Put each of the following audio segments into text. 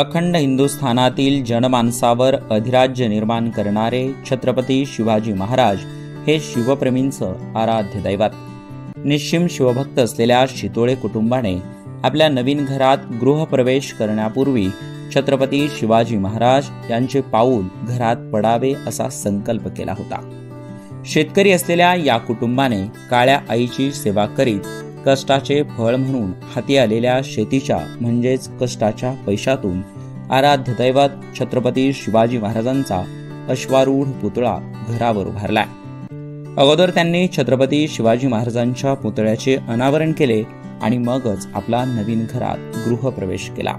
अखंड हिंदुस्थानातील जनमानसावर अधिराज्य निर्माण करणारे छत्रपती शिवाजी महाराज हे शिवप्रेमींचं आराध्य दैवत। निश्चिम शिवभक्त असलेल्या शितोळे कुटुंबाने आपल्या नवीन घरात गृहप्रवेश करण्यापूर्वी छत्रपती शिवाजी महाराज यांचे पाऊल घरात पडावे असा संकल्प केला होता। शेतकरी असलेल्या या कुटुंबाने काळ्या आईची सेवा करीत कष्टाचे फळ म्हणून हाती आलेल्या शेतीच्या म्हणजेच कष्टाच्या पैशातून आराध्य दैवत छत्रपती शिवाजी महाराजांचा अश्वारूढ पुतळा घरावर उभारला। अगोदर त्यांनी छत्रपती शिवाजी महाराजांच्या पुतळ्याचे अनावरण केले आणि मगच आपला नवीन घरात गृहप्रवेश केला।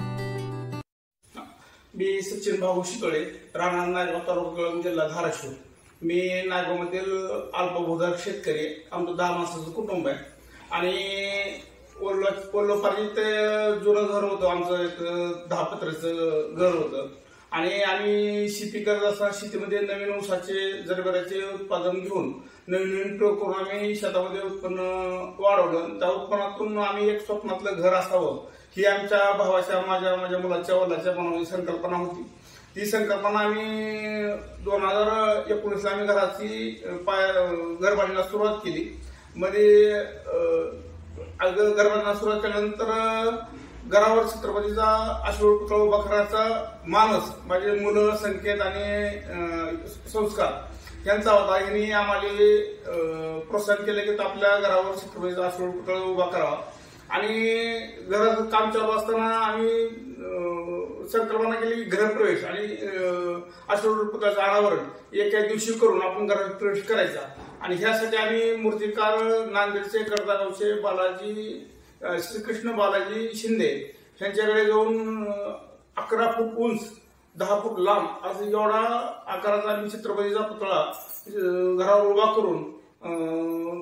मी सचिन भाऊ शितोळे, राहणार नायगाव, तालुका जिल्हा धाराशिव। मी नायगावमधील अल्पभूधारक शेतकरी, आमचं 10 माणसाचं कुटुंब आहे आणि वल्लोपार्जित जुनं घर होतं आमचं, एक 10 पत्र्याचं घर होतं आणि आम्ही शेती करत असताना शेतीमध्ये नवीन ऊसाचे जरबऱ्याचे उत्पादन घेऊन नवीन प्रयोग करून आम्ही शेतामध्ये उत्पन्न वाढवलं। त्या उत्पन्नातून आम्ही एक स्वप्नातलं घर असावं ही आमच्या भावाच्या माझ्या मुलाच्या वडिलाच्या मनाची संकल्पना होती। ती संकल्पना आम्ही 2019 आम्ही घराची घर बांधण्यास सुरुवात केली। मध्ये घर बांधण्यास सुरुवात केल्यानंतर घरावर छत्रपतीचा अश्वारूढ पुतळा उभा करण्याचा मानस माझे मुलं, संकेत आणि संस्कार यांचा होता। यांनी आम्हाला प्रोत्साहन केलं की आपल्या घरावर छत्रपतीचा अश्वारूढ पुतळा उभा करावा आणि घराचं काम चालू असताना आम्ही संकल्पना केली गृहप्रवेश आणि अश्वारूढ पुतळ्याचं अनावरण एका दिवशी करून आपण घरात प्रवेश करायचा आणि ह्यासाठी आम्ही मूर्तिकार नांदेडचे कर्दागावचे श्रीकृष्ण बालाजी शिंदे यांच्याकडे जाऊन 11 फूट उंच 10 फूट लांब असं एवढा आकाराचा आम्ही छत्रपतीचा पुतळा घरावर उभा करून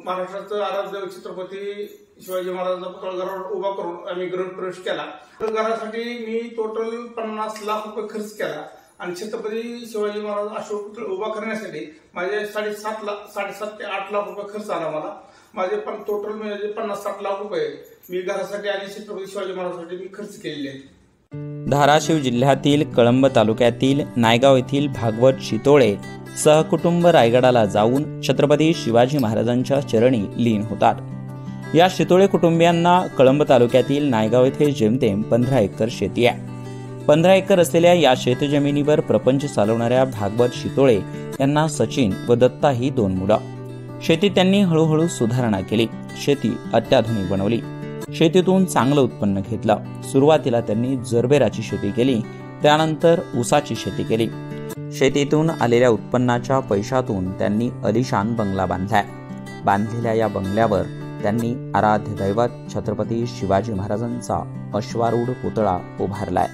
महाराष्ट्राचं आराध्य छत्रपती शिवाजी महाराजांचा पुतळा घरावर उभा करून आम्ही गृहप्रवेश केला। घरासाठी मी टोटल 50 लाख रुपये खर्च केला आणि छत्रपती शिवाजी महाराज अश्वारूढ पुतळा उभा करण्यासाठी माझे 7.5 ते 8 लाख रुपये खर्च आला मला। माझे टोटल म्हणजे 50-60 लाख रुपये मी घरासाठी आणि छत्रपती शिवाजी महाराजांसाठी मी खर्च केलेले आहेत। धाराशिव जिल्ह्यातील कळंब तालुक्यातील नायगाव येथील भागवत शितोळे सहकुटुंब रायगडाला जाऊन छत्रपती शिवाजी महाराजांच्या चरणी लीन होतात। या शितोळे कुटुंबियांना कळंब तालुक्यातील नायगाव येथे जेमतेम 15 एकर शेती आहे। 15 एकर असलेल्या या शेतजमिनीवर प्रपंच चालवणाऱ्या भागवत शितोळे यांना सचिन व दत्ता ही 2 मुलं। शेतीत त्यांनी हळूहळू सुधारणा केली, शेती अत्याधुनिक बनवली, शेतीतून चांगलं उत्पन्न घेतलं। सुरुवातीला त्यांनी जरबेराची शेती केली, त्यानंतर ऊसाची शेती केली। शेतीतून आलेल्या उत्पन्नाच्या पैशातून त्यांनी अलिशान बंगला बांधलाय। बांधलेल्या या बंगल्यावर त्यांनी आराध्य दैवत छत्रपती शिवाजी महाराजांचा अश्वारूढ पुतळा उभारलाय।